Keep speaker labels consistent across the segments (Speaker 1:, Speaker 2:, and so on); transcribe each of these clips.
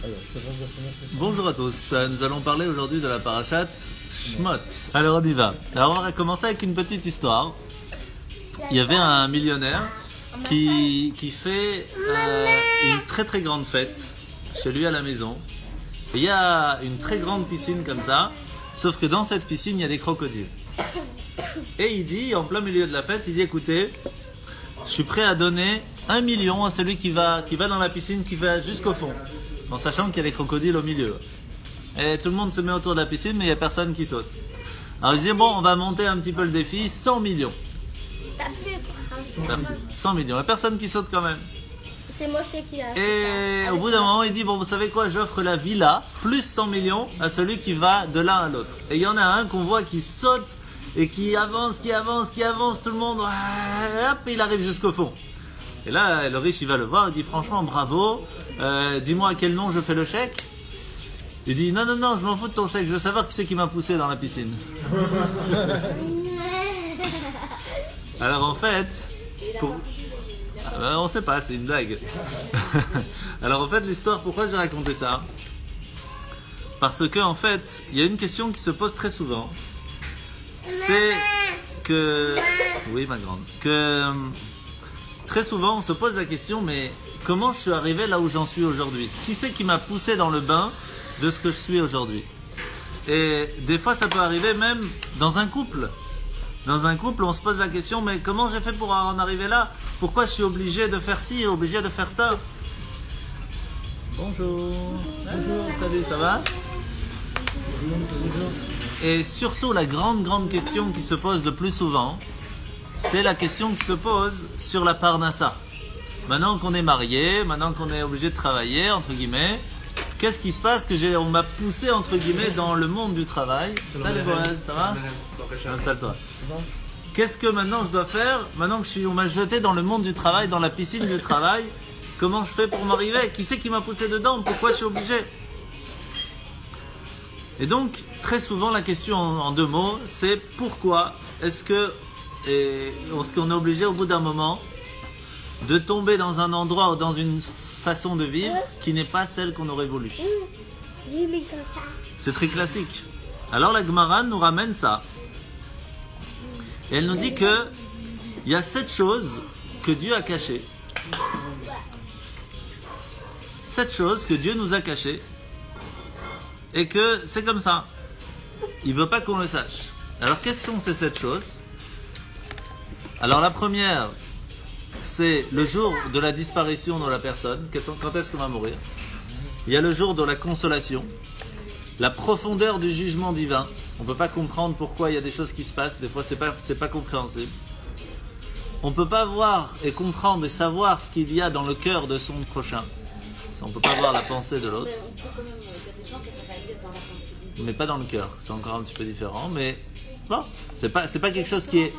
Speaker 1: Alors, je te pose la première question.
Speaker 2: Bonjour à tous, nous allons parler aujourd'hui de la parashat Shmot. Alors on y va. Alors on va commencer avec une petite histoire. Il y avait un millionnaire qui fait une très très grande fête chez lui à la maison. Et il y a une très grande piscine comme ça, sauf que dans cette piscine il y a des crocodiles. Et il dit, en plein milieu de la fête, il dit écoutez, je suis prêt à donner 1 million à celui qui va dans la piscine, qui va jusqu'au fond, en sachant qu'il y a des crocodiles au milieu. Et tout le monde se met autour de la piscine, mais il n'y a personne qui saute. Alors il dit bon, on va monter un petit peu le défi, 100 millions. Merci. 100 millions, il n'y a personne qui saute quand même.
Speaker 3: C'est Moshe qui a
Speaker 2: Et au bout d'un moment, il dit bon, vous savez quoi, j'offre la villa plus 100 millions à celui qui va de l'un à l'autre. Et il y en a un qu'on voit qui saute et qui avance, tout le monde, hop, il arrive jusqu'au fond. Et là, le riche, il va le voir, il dit franchement, bravo, dis-moi à quel nom je fais le chèque. Il dit non, je m'en fous de ton chèque, je veux savoir qui c'est qui m'a poussé dans la piscine. Alors en fait, on sait pas, c'est une blague. Alors en fait, l'histoire, pourquoi j'ai raconté ça? Parce que en fait, il y a une question qui se pose très souvent. C'est que, oui ma grande, que très souvent on se pose la question, mais comment je suis arrivé là où j'en suis aujourd'hui? Qui c'est qui m'a poussé dans le bain de ce que je suis aujourd'hui? Et des fois ça peut arriver même dans un couple. Dans un couple, on se pose la question, mais comment j'ai fait pour en arriver là? Pourquoi je suis obligé de faire ci et obligé de faire ça? Bonjour. Bonjour, salut, ça va? Et surtout, la grande question qui se pose le plus souvent, c'est la question qui se pose sur la parnassa. Maintenant qu'on est marié, maintenant qu'on est obligé de travailler, entre guillemets, qu'est-ce qui se passe que on m'a poussé, entre guillemets, dans le monde du travail? Salut Boaz, ça va? Installe-toi. Qu'est-ce que maintenant je dois faire? Maintenant que on m'a jeté dans le monde du travail, dans la piscine du travail, comment je fais pour m'arriver? Qui c'est qui m'a poussé dedans? Pourquoi je suis obligé? Et donc, très souvent, la question en 2 mots, c'est pourquoi est-ce qu'on est obligé au bout d'un moment de tomber dans un endroit ou dans une façon de vivre qui n'est pas celle qu'on aurait voulu? C'est très classique. Alors la Gemara nous ramène ça. Et elle nous dit que il y a 7 choses que Dieu a cachées. 7 choses que Dieu nous a cachées. Et que c'est comme ça. Il ne veut pas qu'on le sache. Alors quelles sont ces 7 choses? Alors la première, c'est le jour de la disparition de la personne. Quand est-ce qu'on va mourir? Il y a le jour de la consolation. La profondeur du jugement divin. On ne peut pas comprendre pourquoi il y a des choses qui se passent. Des fois, c'est pas compréhensible. On ne peut pas voir et comprendre et savoir ce qu'il y a dans le cœur de son prochain. On ne peut pas voir la pensée de l'autre. Mais pas dans le cœur. C'est encore un petit peu différent. Mais bon, c'est pas quelque chose qui est...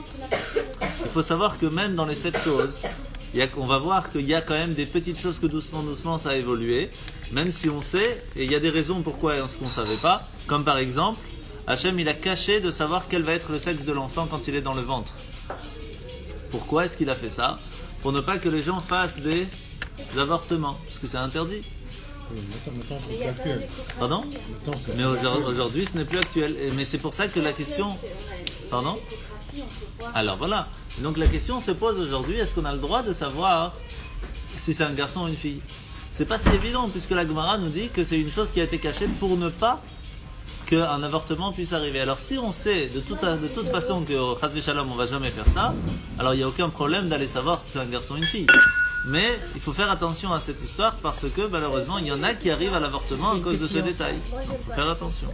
Speaker 2: Il faut savoir que même dans les 7 choses, on va voir qu'il y a quand même des petites choses que doucement ça a évolué. Même si on sait, et il y a des raisons pourquoi on ne savait pas. Comme par exemple, Hachem il a caché de savoir quel va être le sexe de l'enfant quand il est dans le ventre. Pourquoi est-ce qu'il a fait ça? Pour ne pas que les gens fassent des avortements, parce que c'est interdit.
Speaker 1: Maintenant, c'est plus actuel.
Speaker 2: Pardon? Mais aujourd'hui, ce n'est plus actuel. Mais c'est pour ça que la question... Pardon? Alors voilà. Donc la question se pose aujourd'hui, est-ce qu'on a le droit de savoir si c'est un garçon ou une fille? C'est pas si évident, puisque la Gemara nous dit que c'est une chose qui a été cachée pour ne pas qu'un avortement puisse arriver. Alors si on sait de toute façon que Chas v'Shalom on va jamais faire ça, alors il n'y a aucun problème d'aller savoir si c'est un garçon ou une fille. Mais il faut faire attention à cette histoire parce que malheureusement il y en a qui arrivent à l'avortement à cause de ce détail. Donc il faut faire attention.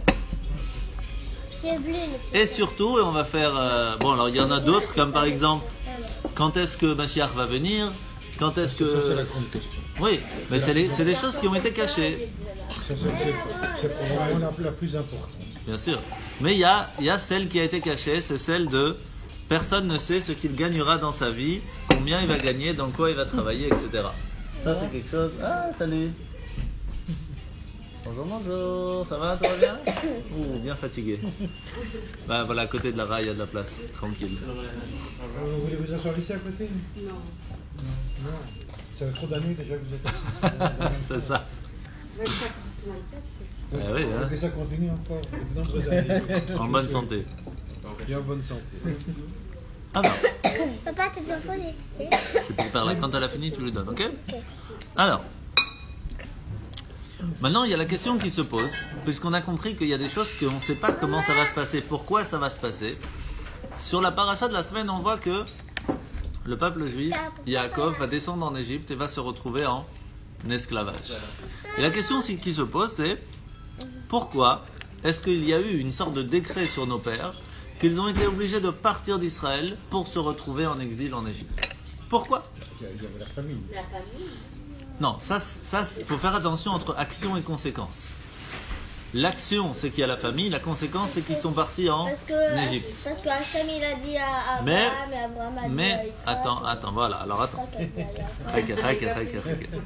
Speaker 2: Et surtout, et on va faire... bon alors il y en a d'autres comme par exemple, quand est-ce que Mashiach va venir? Quand est-ce que...
Speaker 1: Ça, c'est la grande question.
Speaker 2: Oui, mais c'est des choses qui ont été cachées.
Speaker 1: C'est probablement la plus importante.
Speaker 2: Bien sûr. Mais il y a celle qui a été cachée, c'est celle de personne ne sait ce qu'il gagnera dans sa vie, combien il va gagner, dans quoi il va travailler, etc. Ça c'est quelque chose... Ah, salut. Bonjour, ça va, tout va bien? Ouh, bien fatigué. Bah voilà, à côté de la rail, il y a de la place, tranquille.
Speaker 1: Vous voulez vous asseoir ici à côté? Non. Ça fait trop d'années déjà que vous êtes assis.
Speaker 2: C'est ça. Ah oui, hein.
Speaker 1: Que ça continue encore de nombreuses années.
Speaker 2: En bonne santé.
Speaker 1: Et en bonne santé.
Speaker 2: Alors,
Speaker 3: Papa, tu peux poser, tu sais.
Speaker 2: c'est pour Perla. Quand elle a fini, tu lui donnes, ok? Alors, maintenant, il y a la question qui se pose, puisqu'on a compris qu'il y a des choses qu'on ne sait pas comment ça va se passer, pourquoi ça va se passer. Sur la paracha de la semaine, on voit que le peuple juif, Yaakov, va descendre en Égypte et va se retrouver en esclavage. Et la question qui se pose, c'est pourquoi est-ce qu'il y a eu une sorte de décret sur nos pères qu'ils ont été obligés de partir d'Israël pour se retrouver en exil en Égypte? Pourquoi?
Speaker 1: Il y avait la famille.
Speaker 2: Non, ça, il faut faire attention entre action et conséquence. L'action, c'est qu'il y a la famille. La conséquence, c'est qu'ils sont partis en Égypte.
Speaker 3: Parce que Hachem, il a dit à Abraham,
Speaker 2: Mais-
Speaker 3: et Abraham a dit à
Speaker 2: Mais,
Speaker 3: Yitzhak.
Speaker 2: attends, voilà. Alors, attends.
Speaker 3: Ok, d'accord.
Speaker 2: Raquel.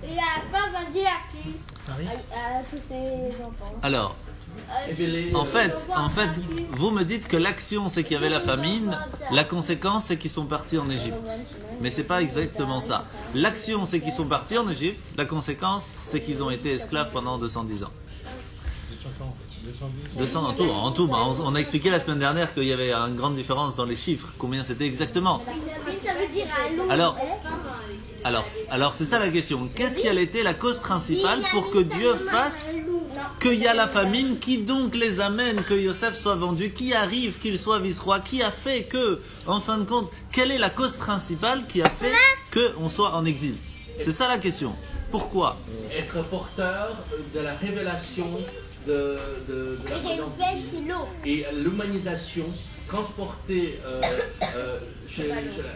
Speaker 3: Et Yaakov a dit à qui? À tous ses enfants.
Speaker 2: Alors, en fait, vous me dites que l'action, c'est qu'il y avait la famine. La conséquence, c'est qu'ils sont partis en Égypte. Mais c'est pas exactement ça. L'action, c'est qu'ils sont partis en Égypte. La conséquence, c'est qu'ils ont été esclaves pendant 210 ans. 200 en tout. On a expliqué la semaine dernière qu'il y avait une grande différence dans les chiffres. Combien c'était exactement?
Speaker 3: Ça veut dire un loup.
Speaker 2: Alors c'est ça la question. Qu'est-ce qui a été la cause principale pour que Dieu fasse qu'il y a la famine? Qui donc les amène que Yosef soit vendu? Qui arrive qu'il soit vice-roi? Qui a fait que, en fin de compte, quelle est la cause principale qui a fait qu'on soit en exil? C'est ça la question. Pourquoi?
Speaker 4: Être porteur de la révélation de la présence divine et l'humanisation, transporter chez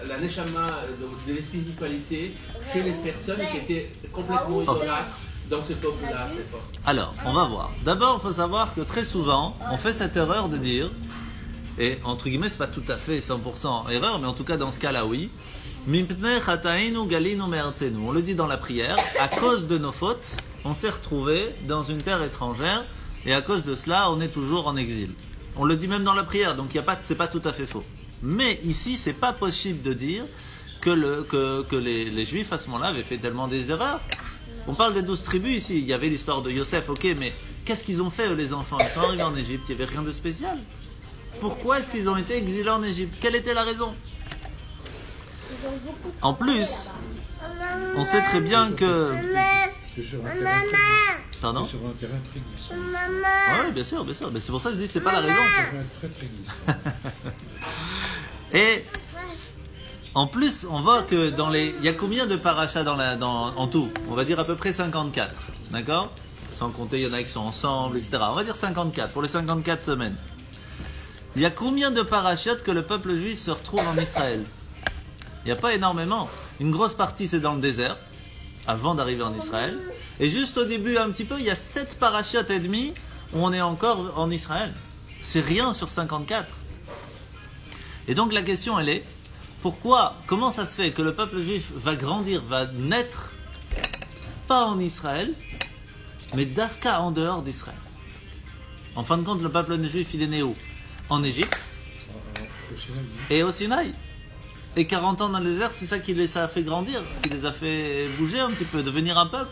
Speaker 4: la neshama de la spiritualité chez les personnes qui étaient complètement idolâtres dans ce peuple-là à cette époque.
Speaker 2: Alors, on va voir. D'abord, il faut savoir que très souvent, on fait cette erreur de dire, et entre guillemets, c'est pas tout à fait 100% erreur, mais en tout cas dans ce cas-là, oui. Mipnei chatainu galinu me'artzenu. On le dit dans la prière, à cause de nos fautes, on s'est retrouvé dans une terre étrangère, et à cause de cela, on est toujours en exil. On le dit même dans la prière, donc c'est pas tout à fait faux. Mais ici, c'est pas possible de dire que les Juifs à ce moment-là avaient fait tellement des erreurs. On parle des 12 tribus ici. Il y avait l'histoire de Yosef, ok, mais qu'est-ce qu'ils ont fait eux, les enfants? Ils sont arrivés en Égypte, il n'y avait rien de spécial. Pourquoi est-ce qu'ils ont été exilés en Égypte? Quelle était la raison? En plus, on sait très bien que...
Speaker 1: C'est sur un terrain très
Speaker 2: Pardon?
Speaker 1: glissant. Sur un terrain très glissant.
Speaker 2: Oui, bien sûr. Mais c'est pour ça que je dis que c'est pas la raison.
Speaker 1: Terrain très très glissant.
Speaker 2: Et en plus, on voit que il y a combien de parachas en tout? On va dire à peu près 54, d'accord? Sans compter, il y en a qui sont ensemble, etc. On va dire 54 pour les 54 semaines. Il y a combien de parachutes que le peuple juif se retrouve en Israël? Il n'y a pas énormément. Une grosse partie, c'est dans le désert, avant d'arriver en Israël. Et juste au début, un petit peu, il y a 7 parachutes et demi où on est encore en Israël. C'est rien sur 54. Et donc la question, elle est, comment ça se fait que le peuple juif va grandir, va naître, pas en Israël, mais d'Afka en dehors d'Israël? En fin de compte, le peuple juif, il est né où? En Égypte et au Sinaï. Et 40 ans dans le désert, c'est ça qui les a fait grandir, qui les a fait bouger un petit peu, devenir un peuple.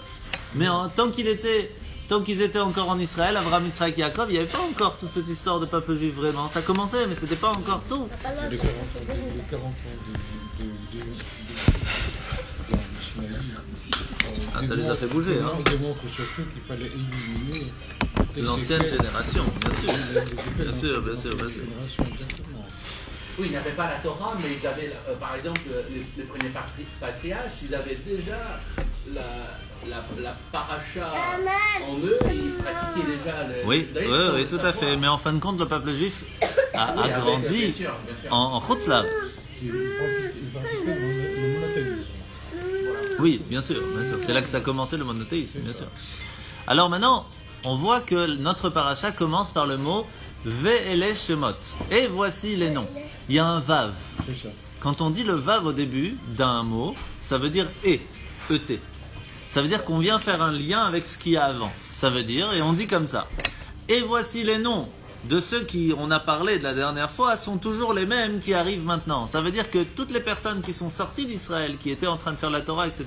Speaker 2: Mais tant qu'ils étaient encore en Israël, Abraham, Yitzhak, Yaakov, il n'y avait pas encore toute cette histoire de peuple juif vraiment. Ça commençait, mais c'était pas encore tout.
Speaker 1: Les 40 ans
Speaker 2: Ça les a fait bouger, hein.
Speaker 1: On démontre surtout qu'il fallait éliminer
Speaker 2: L'ancienne génération, bien sûr.
Speaker 4: Oui, ils n'avaient pas la Torah, mais ils avaient, par exemple, les premiers patriarches, ils avaient déjà la paracha en eux et ils pratiquaient déjà le
Speaker 2: Oui, tout à fait. Mais en fin de compte, le peuple juif a grandi
Speaker 4: bien sûr.
Speaker 2: en Chutzlaret. Oui, bien sûr. C'est là que ça a commencé le monothéisme, bien sûr. Alors maintenant, on voit que notre paracha commence par le mot Ve'ele Shemot. Et voici les noms. Il y a un vav. Quand on dit le vav au début d'un mot, ça veut dire et. Ça veut dire qu'on vient faire un lien avec ce qu'il y a avant. Ça veut dire, et on dit comme ça. Et voici les noms de ceux qui on a parlé de la dernière fois sont toujours les mêmes qui arrivent maintenant. Ça veut dire que toutes les personnes qui sont sorties d'Israël, qui étaient en train de faire la Torah, etc.,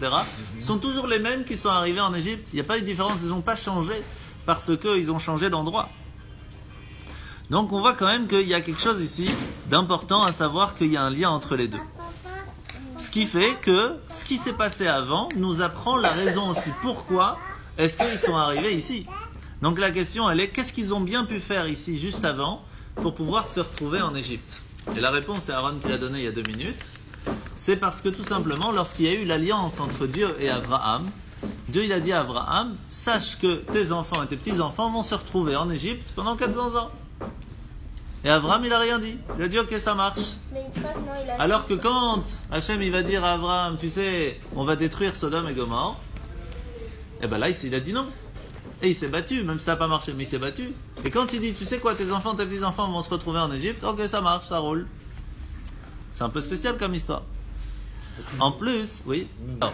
Speaker 2: sont toujours les mêmes qui sont arrivés en Égypte. Il n'y a pas eu de différence, ils n'ont pas changé parce qu'ils ont changé d'endroit. Donc on voit quand même qu'il y a quelque chose ici d'important à savoir qu'il y a un lien entre les deux. Ce qui fait que ce qui s'est passé avant nous apprend la raison aussi. Pourquoi est-ce qu'ils sont arrivés ici ? Donc la question, elle est, qu'est-ce qu'ils ont bien pu faire ici, juste avant, pour pouvoir se retrouver en Égypte ? Et la réponse, c'est Aaron qui l'a donnée il y a 2 minutes. C'est parce que tout simplement, lorsqu'il y a eu l'alliance entre Dieu et Abraham, Dieu il a dit à Abraham, sache que tes enfants et tes petits-enfants vont se retrouver en Égypte pendant 400 ans. Et Abraham, il n'a rien dit. Il a dit, ok, ça marche. Alors que quand Hachem, il va dire à Abraham, tu sais, on va détruire Sodome et Gomorrhe, et bien là, il a dit non. Et il s'est battu, même si ça n'a pas marché, mais il s'est battu. Et quand il dit, tu sais quoi, tes enfants, tes petits-enfants vont se retrouver en Égypte, ok, ça marche, ça roule. C'est un peu spécial comme histoire. En plus, oui. Alors,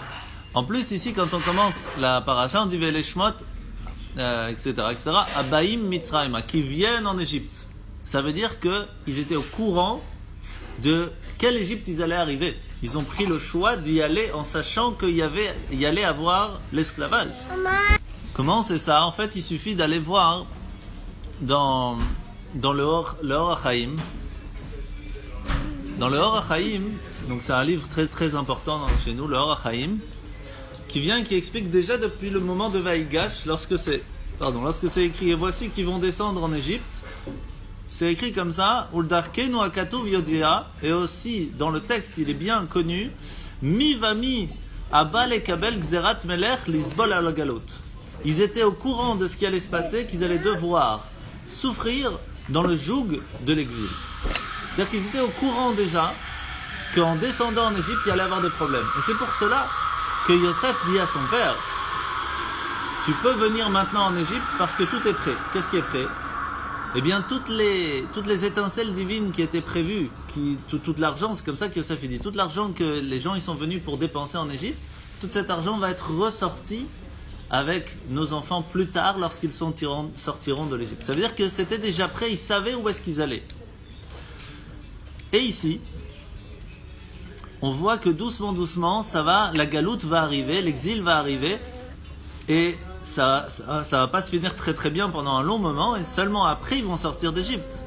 Speaker 2: en plus, ici, quand on commence la paracha, on dit Veleshmot, etc., Abaim Mitzrayim, qui viennent en Égypte. Ça veut dire qu'ils étaient au courant de quelle Égypte ils allaient arriver. Ils ont pris le choix d'y aller en sachant qu'il y allait avoir l'esclavage. Comment c'est ça ? En fait, il suffit d'aller voir dans le Or HaChaim. Dans le Or HaChaim, donc c'est un livre très très important chez nous, le Or HaChaim, qui explique déjà depuis le moment de Vaïgash, lorsque c'est écrit, et voici qu'ils vont descendre en Égypte. C'est écrit comme ça, Uldarkenu akatuv yodia, et aussi dans le texte, il est bien connu, Mi vami abal ekabel gzerat melech lisbol al galot. Ils étaient au courant de ce qui allait se passer, qu'ils allaient devoir souffrir dans le joug de l'exil. C'est-à-dire qu'ils étaient au courant déjà qu'en descendant en Égypte, il allait avoir des problèmes. Et c'est pour cela que Yosef dit à son père, tu peux venir maintenant en Égypte parce que tout est prêt. Qu'est-ce qui est prêt ? Eh bien, toutes les étincelles divines qui étaient prévues, tout l'argent, c'est comme ça que Yosef dit, tout l'argent que les gens ils sont venus pour dépenser en Égypte, tout cet argent va être ressorti avec nos enfants plus tard lorsqu'ils sortiront de l'Égypte. Ça veut dire que c'était déjà prêt, ils savaient où est-ce qu'ils allaient. Et ici, on voit que doucement, ça va, la galoute va arriver, l'exil va arriver, et ça va pas se finir très très bien pendant un long moment, et seulement après ils vont sortir d'Égypte.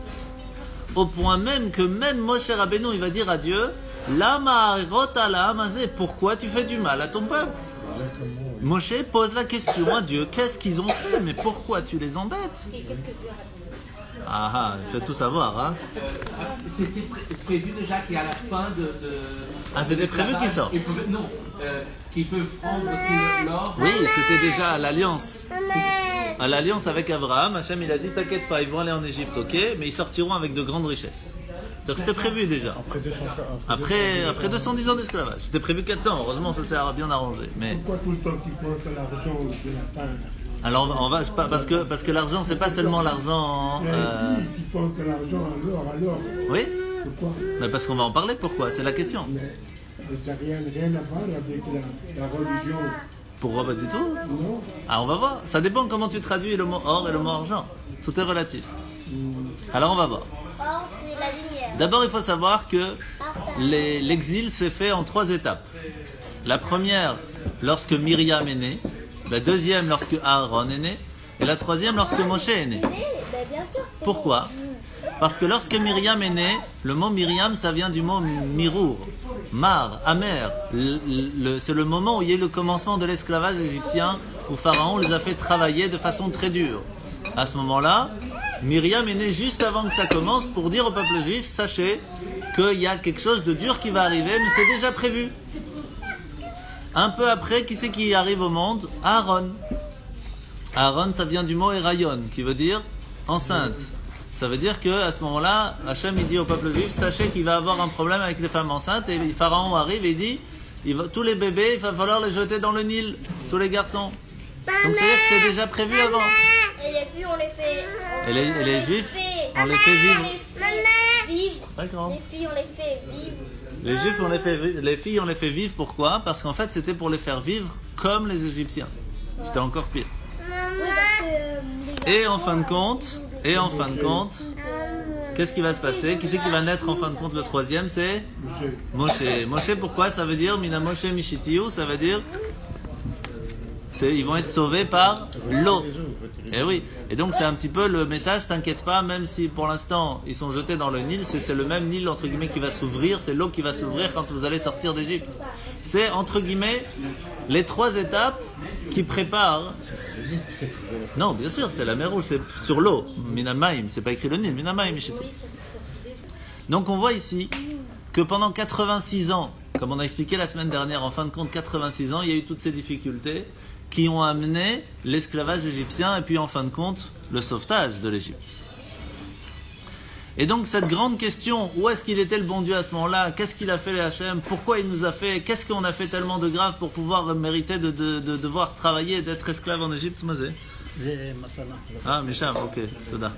Speaker 2: Au point même que même Moshe Rabbeinu, il va dire à Dieu, Lama rota la amazé, pourquoi tu fais du mal à ton peuple ? Moshe pose la question à Dieu, qu'est-ce qu'ils ont fait, mais pourquoi tu les embêtes ? Ah, il faut tout savoir, hein.
Speaker 4: C'était prévu déjà qu'à la fin de
Speaker 2: ah, c'était prévu qu'ils sortent.
Speaker 4: Qu'ils peuvent prendre tout l'or.
Speaker 2: Oui, c'était déjà à l'alliance. À l'alliance avec Abraham, Hachem il a dit, t'inquiète pas, ils vont aller en Égypte, ok, mais ils sortiront avec de grandes richesses. Donc c'était prévu déjà. Après 210 ans d'esclavage. C'était prévu 400, heureusement ça s'est bien arrangé. Mais...
Speaker 5: Pourquoi tout le temps tu penses à l'argent de la part ?
Speaker 2: Alors on va parce que l'argent c'est pas seulement l'argent.
Speaker 5: Si tu penses à l'argent alors.
Speaker 2: Oui.
Speaker 5: Pourquoi ?
Speaker 2: Mais parce qu'on va en parler. Pourquoi ? C'est la question.
Speaker 5: Mais ça n'a rien à voir avec la religion.
Speaker 2: Pourquoi pas du tout ?
Speaker 5: Non.
Speaker 2: Ah, on va voir. Ça dépend comment tu traduis le mot or et le mot argent. Tout est relatif. Alors on va voir.
Speaker 3: Or, c'est la lumière.
Speaker 2: D'abord, il faut savoir que l'exil s'est fait en 3 étapes. La première, lorsque Myriam est née. La deuxième, lorsque Aaron est né. Et la troisième, lorsque Moshe est né. Pourquoi ? Parce que lorsque Myriam est née, le mot Myriam, ça vient du mot mirour. Mar, amer. C'est le moment où il y a eu le commencement de l'esclavage égyptien, où Pharaon les a fait travailler de façon très dure. À ce moment-là, Myriam est née juste avant que ça commence pour dire au peuple juif, sachez qu'il y a quelque chose de dur qui va arriver, mais c'est déjà prévu. Un peu après, qui c'est qui arrive au monde ? Aaron. Aaron, ça vient du mot Erayon, qui veut dire enceinte. Ça veut dire qu'à ce moment-là, Hachem il dit au peuple juif, sachez qu'il va avoir un problème avec les femmes enceintes, et Pharaon arrive et dit, tous les bébés, il va falloir les jeter dans le Nil, tous les garçons. Donc c'est-à-dire que c'était déjà prévu avant.
Speaker 3: Et les filles, on les fait...
Speaker 2: Et les juifs, on les fait vivre.
Speaker 3: D'accord. Les filles, on les fait vivre.
Speaker 2: Les juifs, les filles, on les fait vivre. Pourquoi ? Parce qu'en fait, c'était pour les faire vivre comme les Égyptiens. C'était encore pire. Et en fin de compte, Et en fin de compte, qu'est-ce qui va se passer? Qui c'est qui va naître en fin de compte le troisième? C'est Moshe. Moshe, pourquoi? Ça veut dire Mina Moshe Mishitiyu, ça veut dire ils vont être sauvés par l'eau. Et oui. Et donc c'est un petit peu le message, t'inquiète pas, même si pour l'instant ils sont jetés dans le Nil, c'est le même Nil entre guillemets qui va s'ouvrir, c'est l'eau qui va s'ouvrir quand vous allez sortir d'Égypte. C'est entre guillemets les 3 étapes qui préparent. Non, bien sûr, c'est la mer Rouge, c'est sur l'eau. Minamaim, c'est pas écrit le Nil, Minamaim, Mishitou. Donc on voit ici que pendant 86 ans, comme on a expliqué la semaine dernière, en fin de compte 86 ans, il y a eu toutes ces difficultés qui ont amené l'esclavage égyptien et puis en fin de compte le sauvetage de l'Égypte. Et donc cette grande question, où est-ce qu'il était le bon Dieu à ce moment-là? Qu'est-ce qu'il a fait les Hachem? Pourquoi il nous a fait? Qu'est-ce qu'on a fait tellement de grave pour pouvoir mériter de devoir travailler et d'être esclave en Égypte? Mazé? Ah, Misham, ok, Toda.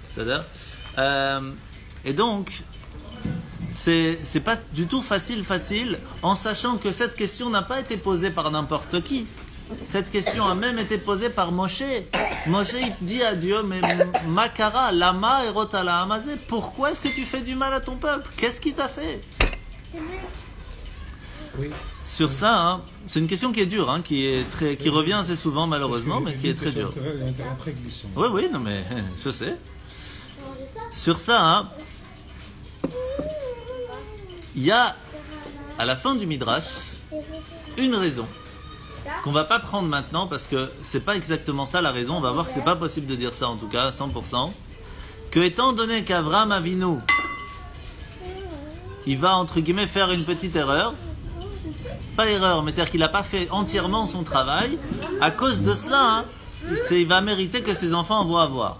Speaker 2: C'est-à-dire et donc c'est pas du tout facile en sachant que cette question n'a pas été posée par n'importe qui. Cette question a même été posée par Moshe. Moshe il dit à Dieu, mais Makara, Lama erotala amazé, pourquoi est-ce que tu fais du mal à ton peuple? Qu'est-ce qu'il t'a fait?
Speaker 1: Oui.
Speaker 2: Sur ça, c'est une question qui est dure, qui revient assez souvent malheureusement, mais qui est très dure.
Speaker 1: Un terrain très glissant.
Speaker 2: Oui, non mais je sais. Sur ça, il y a à la fin du Midrash une raison qu'on va pas prendre maintenant parce que c'est pas exactement ça la raison. On va voir que c'est pas possible de dire ça en tout cas à 100%. Que étant donné qu'Avraham Avinu il va entre guillemets faire une petite erreur, pas erreur, mais c'est-à-dire qu'il n'a pas fait entièrement son travail. À cause de cela, il va mériter que ses enfants vont avoir.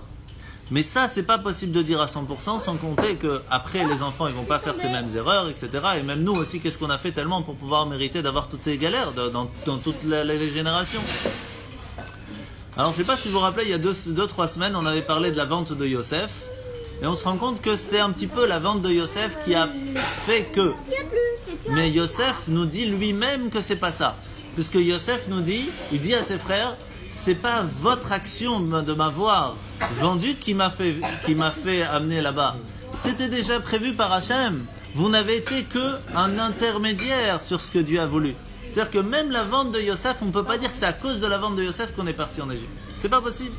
Speaker 2: Mais ça, c'est pas possible de dire à 100%, sans compter que après les enfants, ils vont pas faire ces mêmes erreurs, etc. Et même nous aussi, qu'est-ce qu'on a fait tellement pour pouvoir mériter d'avoir toutes ces galères dans toutes les générations. Alors, je sais pas si vous vous rappelez, il y a 2-3 semaines, on avait parlé de la vente de Yosef, et on se rend compte que c'est un petit peu la vente de Yosef qui a fait que. Mais Yosef nous dit lui-même que c'est pas ça, puisque Yosef nous dit, il dit à ses frères, c'est pas votre action de m'avoir vendu qui m'a fait amener là-bas. C'était déjà prévu par Hachem. Vous n'avez été que un intermédiaire sur ce que Dieu a voulu. C'est-à-dire que même la vente de Yosef, on ne peut pas dire que c'est à cause de la vente de Yosef qu'on est parti en Égypte. C'est pas possible.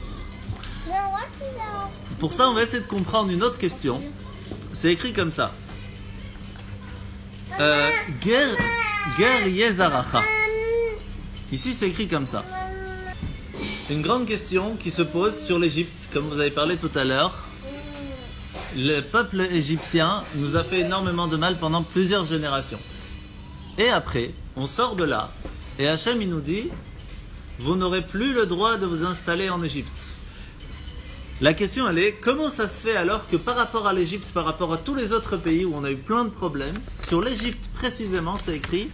Speaker 2: Pour ça, on va essayer de comprendre une autre question. C'est écrit comme ça. Ger Yezaracha. Ici, c'est écrit comme ça. Une grande question qui se pose sur l'Égypte, comme vous avez parlé tout à l'heure. Le peuple égyptien nous a fait énormément de mal pendant plusieurs générations. Et après, on sort de là, et Hachem il nous dit, vous n'aurez plus le droit de vous installer en Égypte. La question elle est, comment ça se fait alors que par rapport à l'Égypte, par rapport à tous les autres pays où on a eu plein de problèmes, sur l'Égypte précisément c'est écrit,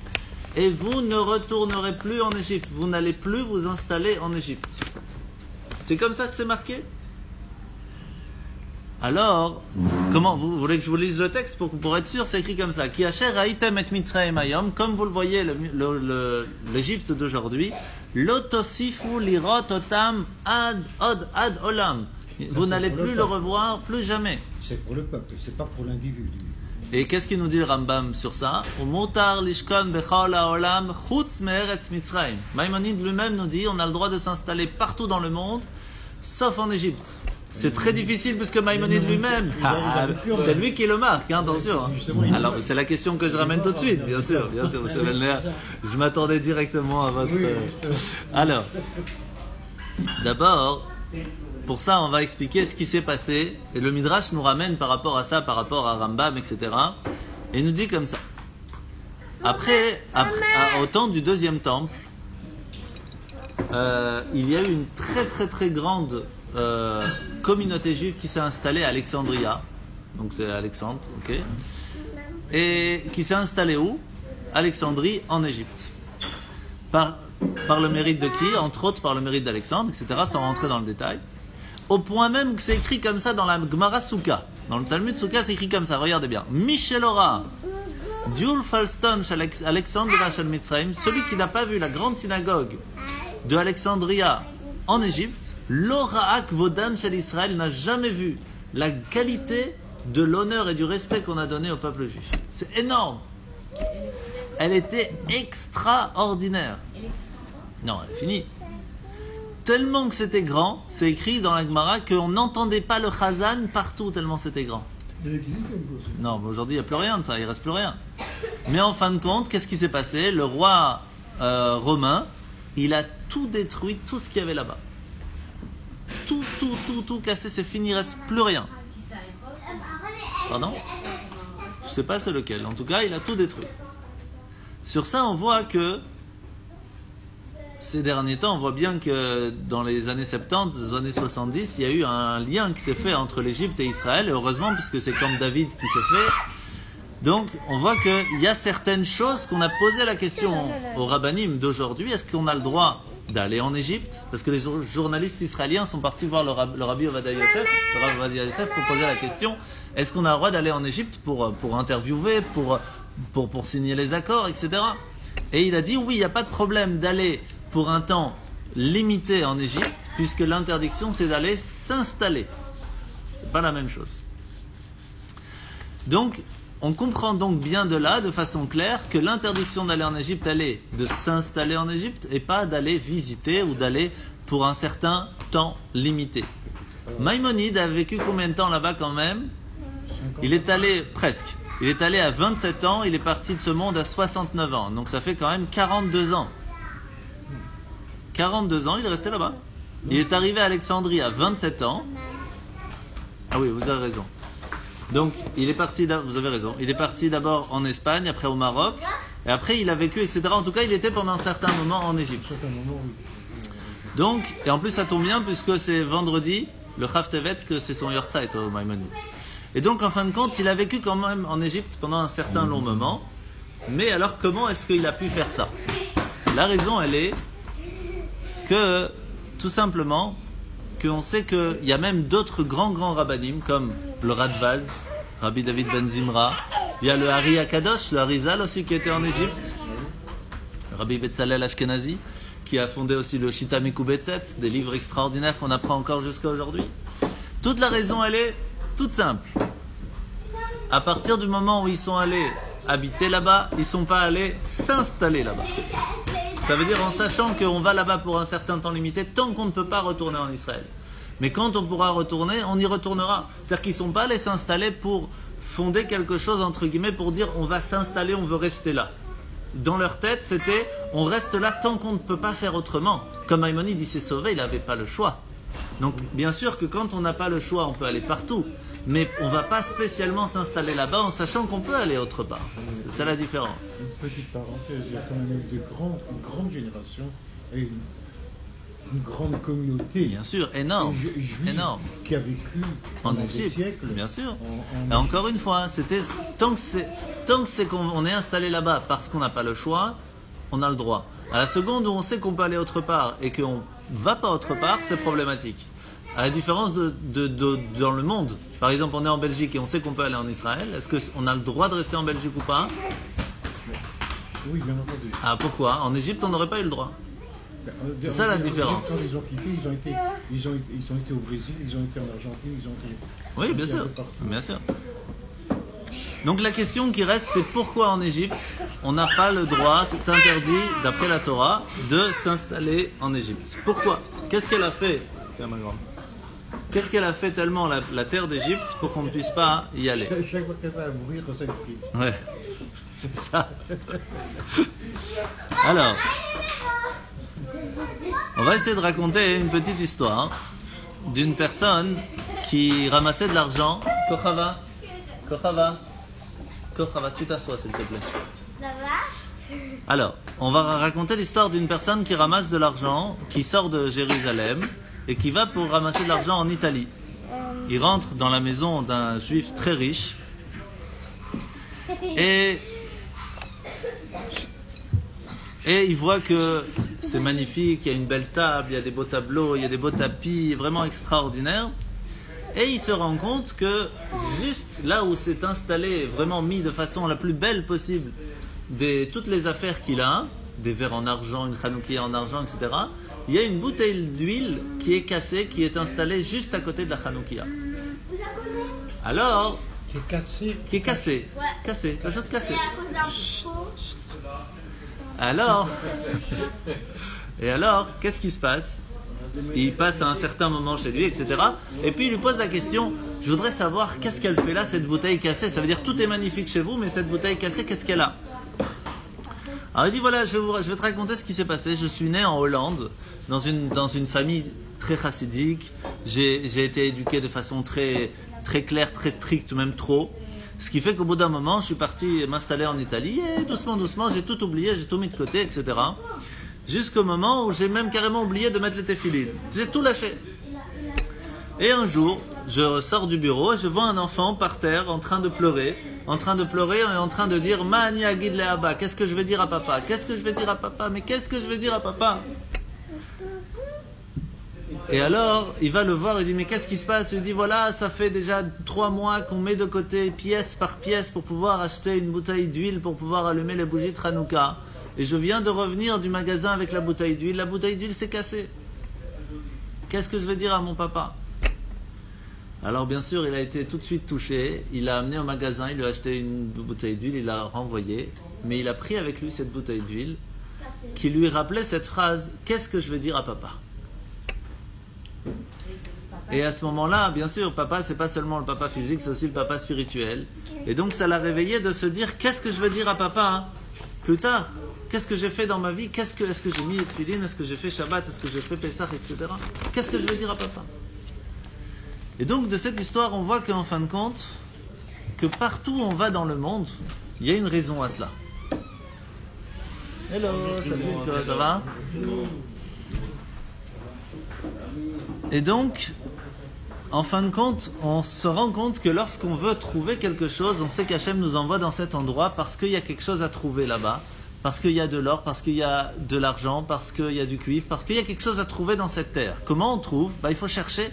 Speaker 2: et vous ne retournerez plus en Égypte, vous n'allez plus vous installer en Égypte. C'est comme ça que c'est marqué? Alors, comment vous voulez que je vous lise le texte pour être sûr? C'est écrit comme ça. Ki asher ra'item et Mitzrayim hayom, comme vous le voyez l'Égypte d'aujourd'hui, lo tosifu lirot otam ad olam. Vous n'allez plus le revoir, plus jamais.
Speaker 1: C'est pour le peuple, c'est pas pour l'individu.
Speaker 2: Et qu'est-ce qu'il nous dit le Rambam sur ça? Umutar lishkon bechol haolam chutz me'eretz Mitzrayim. Maïmonide lui-même nous dit on a le droit de s'installer partout dans le monde, sauf en Égypte. C'est très difficile puisque Maïmonide lui-même, c'est lui qui le marque, attention. Alors c'est la question que je ramène tout de suite, bien sûr. Je m'attendais directement à votre. Alors, d'abord, pour ça on va expliquer ce qui s'est passé et le Midrash nous ramène par rapport à ça, par rapport à Rambam, etc. Et il nous dit comme ça. Après au temps du deuxième temple, il y a eu une très très très grande communauté juive qui s'est installée à Alexandria, donc c'est Alexandre, ok, et qui s'est installée où? Alexandrie, en Égypte. Par le mérite de qui? Entre autres par le mérite d'Alexandre, etc., sans rentrer dans le détail. Au point même que c'est écrit comme ça dans la Gemara Souka. Dans le Talmud Souka, c'est écrit comme ça, regardez bien. Michelora, Diul Falston, Alexandria Shel Mitzrayim, celui qui n'a pas vu la grande synagogue de Alexandria en Égypte, l'Ora'ak Vodam Shel Israël n'a jamais vu la qualité de l'honneur et du respect qu'on a donné au peuple juif. C'est énorme. Elle était extraordinaire. Non, elle est finie. Tellement que c'était grand, c'est écrit dans la Gemara qu'on n'entendait pas le Chazan partout tellement c'était grand.
Speaker 5: Il existe encore.
Speaker 2: Non, mais aujourd'hui il n'y a plus rien de ça, il ne reste plus rien. Mais en fin de compte, qu'est-ce qui s'est passé? Le roi romain, il a tout détruit, tout ce qu'il y avait là-bas. Tout cassé, c'est fini, il ne reste plus rien. Pardon? Je ne sais pas c'est lequel, en tout cas il a tout détruit. Sur ça, on voit que ces derniers temps, on voit bien que dans les années 70, les années 70, il y a eu un lien qui s'est fait entre l'Égypte et Israël, et heureusement, puisque c'est comme David qui s'est fait. Donc, on voit qu'il y a certaines choses qu'on a posé la question aux rabbinim d'aujourd'hui. Est-ce qu'on a le droit d'aller en Égypte? Parce que les journalistes israéliens sont partis voir le rabbi Ovadia Yosef. Le rabbi Ovadia Yosef pour poser la question, est-ce qu'on a le droit d'aller en Égypte pour interviewer, pour signer les accords, etc. Et il a dit, oui, il n'y a pas de problème d'aller pour un temps limité en Égypte, puisque l'interdiction, c'est d'aller s'installer. C'est pas la même chose. Donc, on comprend donc bien de là, de façon claire, que l'interdiction d'aller en Égypte, elle est de s'installer en Égypte et pas d'aller visiter ou d'aller pour un certain temps limité. Maïmonide a vécu combien de temps là-bas quand même? Il est allé presque. Il est allé à 27 ans, il est parti de ce monde à 69 ans. Donc ça fait quand même 42 ans. 42 ans, il est resté là-bas. Il est arrivé à Alexandrie à 27 ans. Ah oui, vous avez raison. Donc, il est parti, vous avez raison, il est parti d'abord en Espagne, après au Maroc, et après il a vécu, etc. En tout cas, il était pendant un certain moment en Égypte. Donc, et en plus ça tombe bien, puisque c'est vendredi, le Chav Tevet, que c'est son Yortzeit au Maïmonide. Et donc, en fin de compte, il a vécu quand même en Égypte pendant un certain long moment. Mais alors, comment est-ce qu'il a pu faire ça? La raison, elle est que, tout simplement, qu'on sait qu'il y a même d'autres grands rabbanim, comme le Radvaz, Rabbi David Ben Zimra. Il y a le Hari Akadosh, le Harizal aussi, qui était en Égypte. Rabbi Betzalel Ashkenazi, qui a fondé aussi le Shita Mikubetset, des livres extraordinaires qu'on apprend encore jusqu'à aujourd'hui. Toute la raison, elle est toute simple. À partir du moment où ils sont allés habiter là-bas, ils ne sont pas allés s'installer là-bas. Ça veut dire en sachant qu'on va là-bas pour un certain temps limité, tant qu'on ne peut pas retourner en Israël. Mais quand on pourra retourner, on y retournera. C'est-à-dire qu'ils ne sont pas allés s'installer pour fonder quelque chose, entre guillemets, pour dire on va s'installer, on veut rester là. Dans leur tête, c'était on reste là tant qu'on ne peut pas faire autrement. Comme Maïmonide, il s'est sauvé, il n'avait pas le choix. Donc, bien sûr que quand on n'a pas le choix, on peut aller partout. Mais on ne va pas spécialement s'installer là-bas en sachant qu'on peut aller autre part. C'est ça la différence.
Speaker 1: Une petite parenthèse, il y a quand même eu une grande génération et une grande communauté.
Speaker 2: Bien sûr, énorme. Énorme.
Speaker 1: Qui a vécu
Speaker 2: en
Speaker 1: des
Speaker 2: Égypte,
Speaker 1: siècles.
Speaker 2: Bien sûr. Et encore une fois, c'était tant que c'est qu'on est installé là-bas parce qu'on n'a pas le choix, on a le droit. À la seconde où on sait qu'on peut aller autre part et qu'on ne va pas autre part, c'est problématique. À la différence dans le monde. Par exemple, on est en Belgique et on sait qu'on peut aller en Israël. Est-ce qu'on a le droit de rester en Belgique ou pas?
Speaker 1: Oui, bien entendu.
Speaker 2: Ah, pourquoi? En Égypte, on n'aurait pas eu le droit. C'est ça la différence.
Speaker 1: Quand ils ont quitté, ils ont été au Brésil, ils ont été en Argentine, ils ont été...
Speaker 2: Oui, bien sûr. Bien sûr. Donc la question qui reste, c'est pourquoi en Égypte, on n'a pas le droit, c'est interdit, d'après la Torah, de s'installer en Égypte. Pourquoi? Qu'est-ce qu'elle a fait? Tiens, ma grande. Qu'est-ce qu'elle a fait tellement la terre d'Égypte pour qu'on ne puisse pas y aller?
Speaker 1: Chaque fois qu'elle va mourir, c'est une prise.
Speaker 2: Ouais, c'est ça. Alors, on va essayer de raconter une petite histoire d'une personne qui ramassait de l'argent. Kochava, tu t'assois s'il te plaît.
Speaker 3: Ça va?
Speaker 2: Alors, on va raconter l'histoire d'une personne qui ramasse de l'argent, qui sort de Jérusalem et qui va pour ramasser de l'argent en Italie. Il rentre dans la maison d'un juif très riche et il voit que c'est magnifique, il y a une belle table, il y a des beaux tableaux, il y a des beaux tapis, vraiment extraordinaires. Et il se rend compte que juste là où s'est installé, vraiment mis de façon la plus belle possible, toutes les affaires qu'il a, des verres en argent, une chanoukia en argent, etc., il y a une bouteille d'huile qui est cassée, qui est installée juste à côté de la Hanoukia. Alors,
Speaker 1: Qui est cassé.
Speaker 2: qui est cassée,
Speaker 3: Ouais.
Speaker 2: cassée, la chose cassée.
Speaker 3: Et à cause d'un pot.
Speaker 2: Alors, et alors, qu'est-ce qui se passe? Il passe à un certain moment chez lui, etc. Et puis il lui pose la question, je voudrais savoir qu'est-ce qu'elle fait là, cette bouteille cassée. Ça veut dire tout est magnifique chez vous, mais cette bouteille cassée, qu'est-ce qu'elle a? Alors il dit, voilà, je vais te raconter ce qui s'est passé. Je suis né en Hollande, dans une famille très chassidique. J'ai été éduqué de façon très, très claire, très stricte, même trop. Ce qui fait qu'au bout d'un moment, je suis parti m'installer en Italie et doucement, doucement, j'ai tout oublié, j'ai tout mis de côté, etc. Jusqu'au moment où j'ai même carrément oublié de mettre les téfilines. J'ai tout lâché. Et un jour, je sors du bureau et je vois un enfant par terre en train de pleurer et en train de dire « Mani agid le abba » qu'est-ce que je vais dire à papa? Qu'est-ce que je vais dire à papa? Mais qu'est-ce que je vais dire à papa? Et alors, il va le voir, il dit, mais qu'est-ce qui se passe? Il dit, voilà, ça fait déjà 3 mois qu'on met de côté pièce par pièce pour pouvoir acheter une bouteille d'huile pour pouvoir allumer les bougies de Hanouka. Et je viens de revenir du magasin avec la bouteille d'huile. La bouteille d'huile s'est cassée. Qu'est-ce que je vais dire à mon papa? Alors bien sûr, il a été tout de suite touché. Il l'a amené au magasin, il lui a acheté une bouteille d'huile, il l'a renvoyée. Mais il a pris avec lui cette bouteille d'huile qui lui rappelait cette phrase, qu'est-ce que je vais dire à papa? Et à ce moment-là, bien sûr, papa, c'est pas seulement le papa physique, c'est aussi le papa spirituel. Et donc ça l'a réveillé de se dire, qu'est-ce que je vais dire à papa plus tard? Qu'est-ce que j'ai fait dans ma vie? Est-ce que j'ai mis les tefilines? Est-ce que j'ai fait Shabbat? Est-ce que j'ai fait Pessah, etc. Qu'est-ce que je vais dire à papa? Et donc de cette histoire, on voit qu'en fin de compte, que partout où on va dans le monde, il y a une raison à cela. Hello, salut, ça va? Et donc, en fin de compte, on se rend compte que lorsqu'on veut trouver quelque chose, on sait qu'Hachem nous envoie dans cet endroit parce qu'il y a quelque chose à trouver là-bas, parce qu'il y a de l'or, parce qu'il y a de l'argent, parce qu'il y a du cuivre, parce qu'il y a quelque chose à trouver dans cette terre. Comment on trouve? Il faut chercher.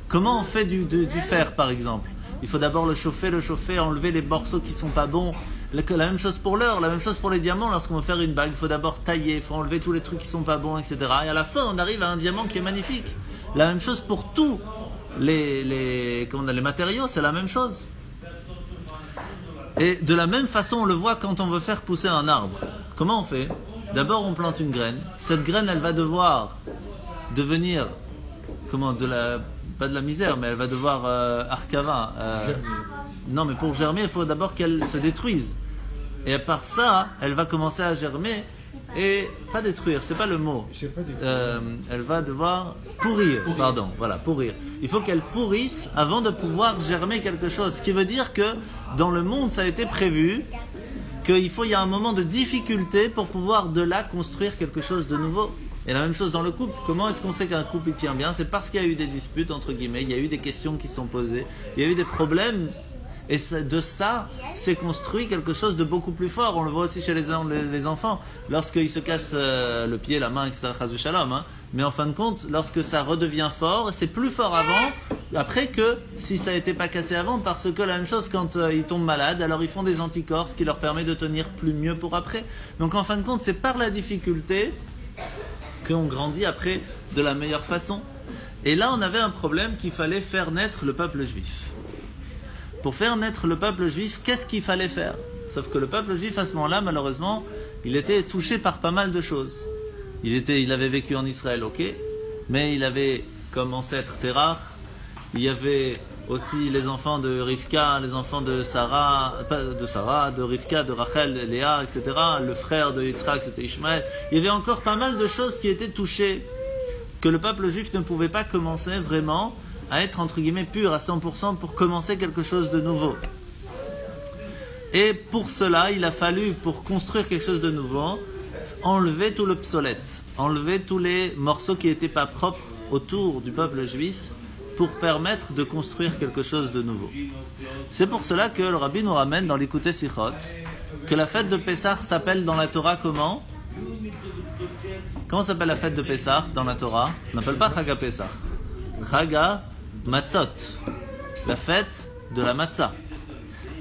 Speaker 2: Comment on fait du fer, par exemple? Il faut d'abord le chauffer, enlever les morceaux qui sont pas bons. La même chose pour l'or, la même chose pour les diamants. Lorsqu'on veut faire une bague, il faut d'abord tailler, il faut enlever tous les trucs qui sont pas bons, etc. Et à la fin, on arrive à un diamant qui est magnifique. La même chose pour tous les matériaux, c'est la même chose. Et de la même façon, on le voit quand on veut faire pousser un arbre. Comment on fait? D'abord, on plante une graine. Cette graine, elle va devoir devenir, pas de la misère, mais elle va devoir arcava. Non, mais pour germer, il faut d'abord qu'elle se détruise. Et à part ça, elle va commencer à germer et pas détruire, c'est pas le mot. Elle va devoir pourrir, pardon, voilà, pourrir. Il faut qu'elle pourrisse avant de pouvoir germer quelque chose. Ce qui veut dire que dans le monde, ça a été prévu qu'il y a un moment de difficulté pour pouvoir de là construire quelque chose de nouveau. Et la même chose dans le couple. Comment est-ce qu'on sait qu'un couple il tient bien? C'est parce qu'il y a eu des disputes, entre guillemets, il y a eu des questions qui sont posées, il y a eu des problèmes. Et de ça, c'est construit quelque chose de beaucoup plus fort. On le voit aussi chez les enfants. Lorsqu'ils se cassent le pied, la main, etc. Mais en fin de compte, lorsque ça redevient fort, c'est plus fort après que si ça n'était pas cassé avant. Parce que la même chose, quand ils tombent malades, alors ils font des anticorps, ce qui leur permet de tenir mieux pour après. Donc en fin de compte, c'est par la difficulté qu'on grandit après de la meilleure façon. Et là, on avait un problème qu'il fallait faire naître le peuple juif. Pour faire naître le peuple juif, qu'est-ce qu'il fallait faire? Sauf que le peuple juif, à ce moment-là, malheureusement, il était touché par pas mal de choses. Il avait vécu en Israël, ok, mais il avait comme ancêtre Terach, il y avait aussi les enfants de Rivka, les enfants de de Rivka, de Rachel, Léa, etc. Le frère de Yitzhak, c'était Ishmaël. Il y avait encore pas mal de choses qui étaient touchées, que le peuple juif ne pouvait pas commencer vraiment à être entre guillemets pur à 100% pour commencer quelque chose de nouveau. Et pour cela, il a fallu, pour construire quelque chose de nouveau, enlever tout l'obsolète, enlever tous les morceaux qui n'étaient pas propres autour du peuple juif pour permettre de construire quelque chose de nouveau. C'est pour cela que le Rabbi nous ramène dans l'Écoutez Sichot que la fête de Pessah s'appelle dans la Torah comment? Comment s'appelle la fête de Pessah dans la Torah? On n'appelle pas Chaga Pessah. Chaga Matzot, la fête de la matzah.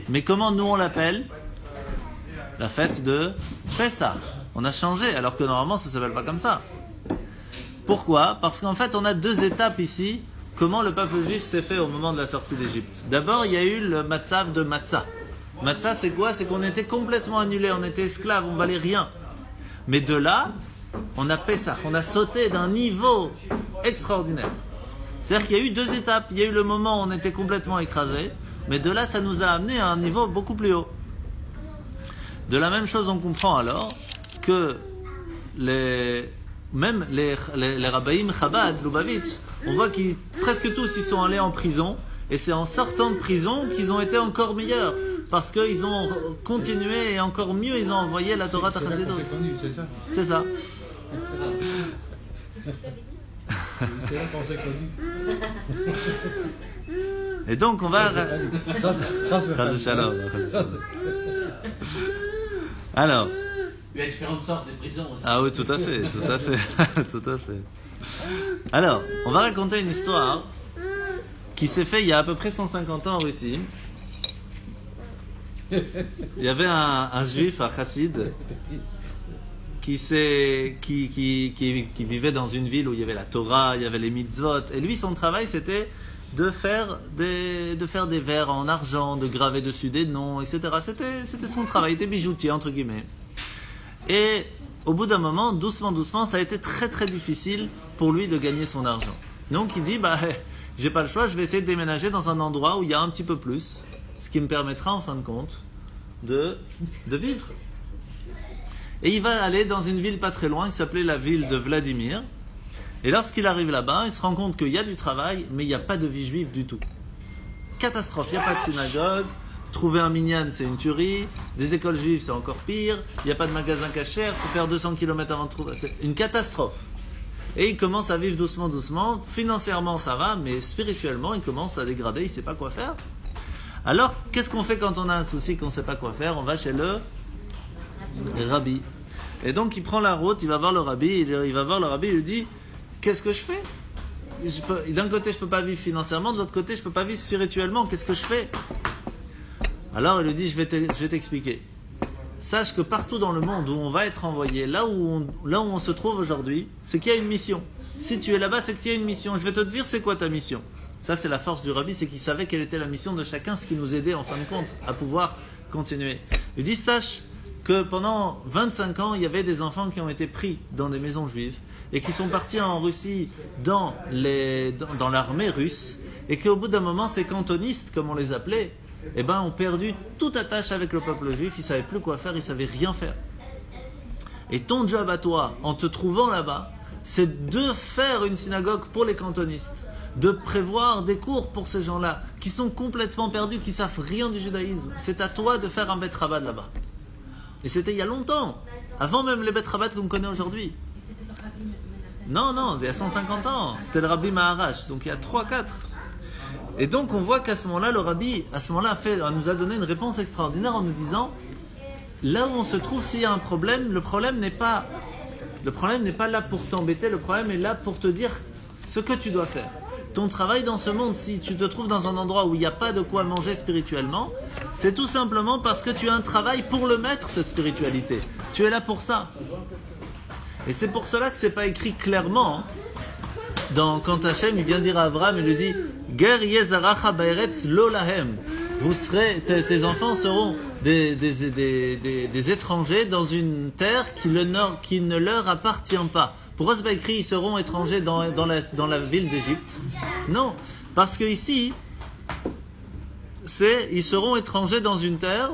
Speaker 2: Mais comment nous on l'appelle? La fête de Pessah. On a changé, alors que normalement ça ne s'appelle pas comme ça. Pourquoi? Parce qu'en fait, on a deux étapes ici. Comment le peuple juif s'est fait au moment de la sortie d'Égypte. D'abord, il y a eu le matzav de Matzah. Matzah, c'est quoi? C'est qu'on était complètement annulés, on était esclaves, on valait rien. Mais de là, on a Pessah, on a sauté d'un niveau extraordinaire. C'est-à-dire qu'il y a eu deux étapes. Il y a eu le moment où on était complètement écrasés, mais de là, ça nous a amené à un niveau beaucoup plus haut. De la même chose, on comprend alors que même les rabbaïm Chabad, Lubavitch, on voit qu'ils presque tous ils sont allés en prison, et c'est en sortant de prison qu'ils ont été encore meilleurs, parce qu'ils ont continué et encore mieux, ils ont envoyé la Torah Chassidut.
Speaker 1: C'est ça.
Speaker 2: C'est ça.
Speaker 1: C'est là qu'on s'est connus.
Speaker 2: Et donc on va... Alors...
Speaker 4: Il y a différentes sortes de prisons aussi.
Speaker 2: Ah oui, tout à fait, tout à fait, tout à fait. Alors, on va raconter une histoire qui s'est faite il y a à peu près 150 ans en Russie. Il y avait un juif, un chassid, qui vivait dans une ville où il y avait la Torah, il y avait les mitzvot. Et lui, son travail, c'était de faire des verres en argent, de graver dessus des noms, etc. C'était son travail, il était bijoutier, entre guillemets. Et au bout d'un moment, doucement, ça a été très très difficile pour lui de gagner son argent. Donc il dit, j'ai pas le choix, je vais essayer de déménager dans un endroit où il y a un petit peu plus, ce qui me permettra en fin de compte de vivre. Et il va aller dans une ville pas très loin qui s'appelait la ville de Vladimir. Et lorsqu'il arrive là-bas, il se rend compte qu'il y a du travail, mais il n'y a pas de vie juive du tout. Catastrophe, il n'y a pas de synagogue. Trouver un minyan, c'est une tuerie. Des écoles juives, c'est encore pire. Il n'y a pas de magasin kasher. Il faut faire 200 km avant de trouver. C'est une catastrophe. Et il commence à vivre doucement. Financièrement, ça va, mais spirituellement, il commence à dégrader. Il ne sait pas quoi faire. Alors, qu'est-ce qu'on fait quand on a un souci, qu'on ne sait pas quoi faire? On va chez le rabbi. Et donc, il prend la route, il va voir le rabbi. Il lui dit, qu'est-ce que je fais? D'un côté, je ne peux pas vivre financièrement. De l'autre côté, je ne peux pas vivre spirituellement. Qu'est-ce que je fais? Alors il lui dit, je vais t'expliquer. Sache que partout dans le monde où on va être envoyé, là où on se trouve aujourd'hui, c'est qu'il y a une mission. Si tu es là-bas, c'est qu'il y a une mission. Je vais te dire c'est quoi ta mission. Ça, c'est la force du rabbi, c'est qu'il savait quelle était la mission de chacun, ce qui nous aidait en fin de compte à pouvoir continuer. Il dit, sache que pendant 25 ans, il y avait des enfants qui ont été pris dans des maisons juives et qui sont partis en Russie dans l'armée russe, et qu'au bout d'un moment, ces cantonistes, comme on les appelait, ont perdu toute attache avec le peuple juif. Ils ne savaient plus quoi faire, ils ne savaient rien faire. Et ton job à toi, en te trouvant là-bas, c'est de faire une synagogue pour les cantonistes, de prévoir des cours pour ces gens-là qui sont complètement perdus, qui ne savent rien du judaïsme. C'est à toi de faire un Bet Rabbah là-bas. Et c'était il y a longtemps, avant même les Bet Rabbah qu'on connaît aujourd'hui. Non, il y a 150 ans. C'était le Rabbi Maharash, donc il y a 3-4. Et donc on voit qu'à ce moment-là, le Rabbi, nous a donné une réponse extraordinaire en nous disant, là où on se trouve, s'il y a un problème, le problème n'est pas là pour t'embêter, le problème est là pour te dire ce que tu dois faire. Ton travail dans ce monde, si tu te trouves dans un endroit où il n'y a pas de quoi manger spirituellement, c'est tout simplement parce que tu as un travail pour le mettre, cette spiritualité. Tu es là pour ça. Et c'est pour cela que ce n'est pas écrit clairement, quand Hachem il vient dire à Abraham, il lui dit Ger yezaracha ba'eretz lo lahem. Tes enfants seront des étrangers dans une terre qui ne leur appartient pas. Pourquoi c'est pas écrit ils seront étrangers dans la ville d'Égypte? Non, parce que ici ils seront étrangers dans une terre,